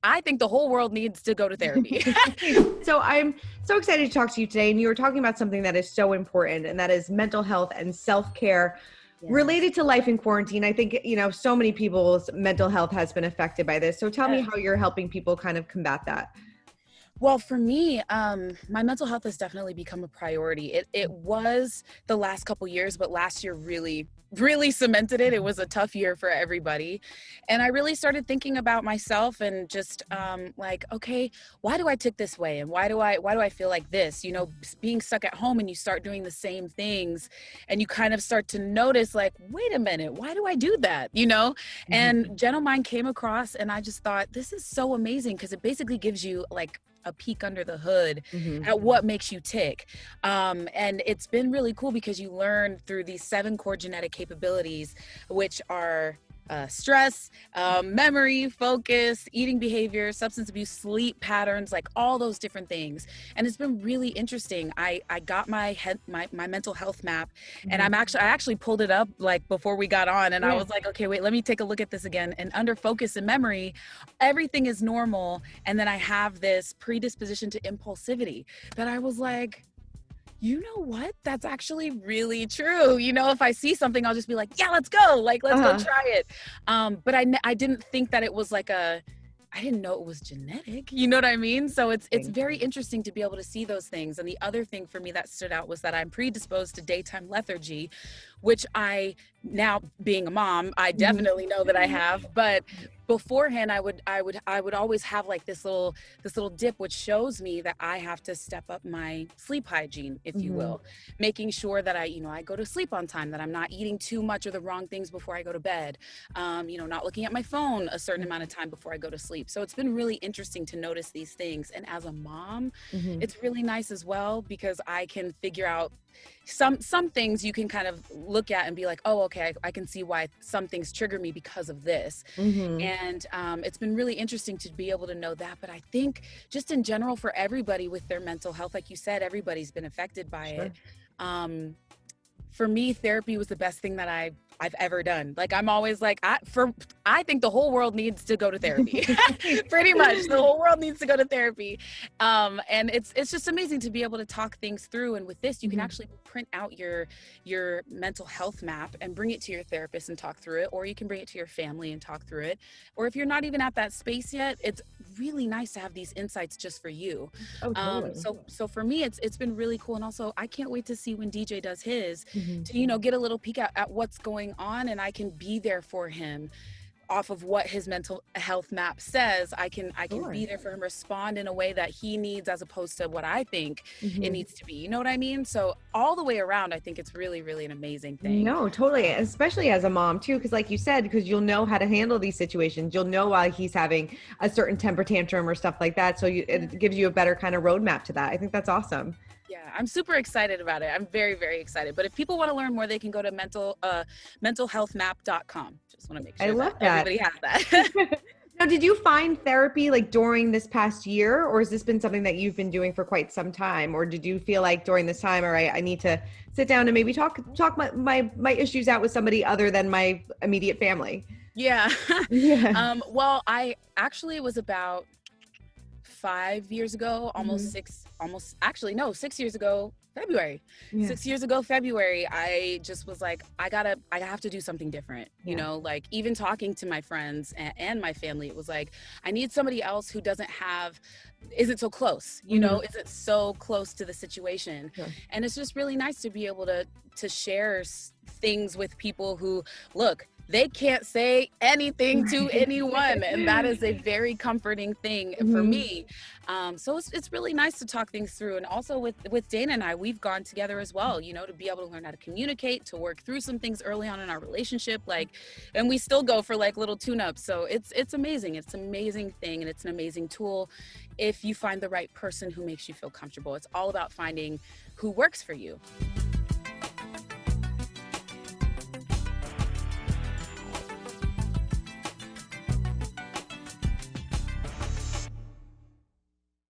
I think the whole world needs to go to therapy. So I'm so excited to talk to you today. And you were talking about something that is so important, and that is mental health and self-care related to life in quarantine. I think, so many people's mental health has been affected by this. So tell me how you're helping people kind of combat that. Well, for me, my mental health has definitely become a priority. It was the last couple years, but last year really cemented it. It was a tough year for everybody. And I really started thinking about myself and just like, okay, why do I tick this way? And why do I feel like this? Being stuck at home and you start doing the same things and you kind of start to notice like, wait a minute, why do I do that? And Gentle Mind came across and I just thought, this is so amazing because it basically gives you like a peek under the hood at what makes you tick. And it's been really cool because you learn through these 7 core genetic capabilities, which are stress, memory, focus, eating behavior, substance abuse, sleep patterns, like all those different things. And it's been really interesting. I got my mental health map and I actually pulled it up like before we got on and I was like, okay, wait, let me take a look at this again. And under focus and memory, everything is normal. And then I have this predisposition to impulsivity that I was like, you know what? That's actually really true. If I see something, I'll just be like, yeah, let's go. Like, let's go try it. But I didn't think that it was like I didn't know it was genetic. You know what I mean? So it's very interesting to be able to see those things. And the other thing for me that stood out was that I'm predisposed to daytime lethargy, which I, now being a mom, I definitely know that I have. But beforehand, I would always have like this little dip, which shows me that I have to step up my sleep hygiene, if you will, making sure that I go to sleep on time, that I'm not eating too much or the wrong things before I go to bed, not looking at my phone a certain amount of time before I go to sleep. So it's been really interesting to notice these things. And as a mom, it's really nice as well because I can figure out some things you can kind of look at and be like, oh, okay, I can see why some things trigger me because of this. And it's been really interesting to be able to know that. But I think just in general for everybody with their mental health, like you said, everybody's been affected by it. For me, therapy was the best thing that I've ever done. Like I'm always like, I think the whole world needs to go to therapy. Pretty much, the whole world needs to go to therapy. And it's just amazing to be able to talk things through. And with this, you can actually print out your mental health map and bring it to your therapist and talk through it, or you can bring it to your family and talk through it. Or if you're not even at that space yet, it's really nice to have these insights just for you. Totally. So for me, it's been really cool. And also I can't wait to see when DJ does his to, get a little peek at what's going on, and I can be there for him off of what his mental health map says. I can be there for him, respond in a way that he needs as opposed to what I think it needs to be. You know what I mean? So all the way around, I think it's really, really an amazing thing. No, totally. Especially as a mom too, because like you said, because you'll know how to handle these situations. You'll know why he's having a certain temper tantrum or stuff like that. So it gives you a better kind of roadmap to that. I think that's awesome. Yeah, I'm super excited about it. I'm very, very excited. But if people want to learn more, they can go to mentalhealthmap.com. Just want to make sure I love that everybody has that. Now, did you find therapy like during this past year, or has this been something that you've been doing for quite some time? Or did you feel like during this time, all right, I need to sit down and maybe talk my issues out with somebody other than my immediate family? Yeah. Well, I actually was about 5 years ago, almost 6 years ago, February. 6 years ago, February, I just was like, I have to do something different. Like even talking to my friends and my family, it was like, I need somebody else who isn't so close, isn't so close to the situation. And it's just really nice to be able to share things with people who, look, they can't say anything to anyone. And that is a very comforting thing for me. So it's really nice to talk things through. And also with Dana and I, we've gone together as well, to be able to learn how to communicate, to work through some things early on in our relationship, and we still go for like little tune-ups. So it's amazing. It's an amazing thing. And it's an amazing tool if you find the right person who makes you feel comfortable. It's all about finding who works for you.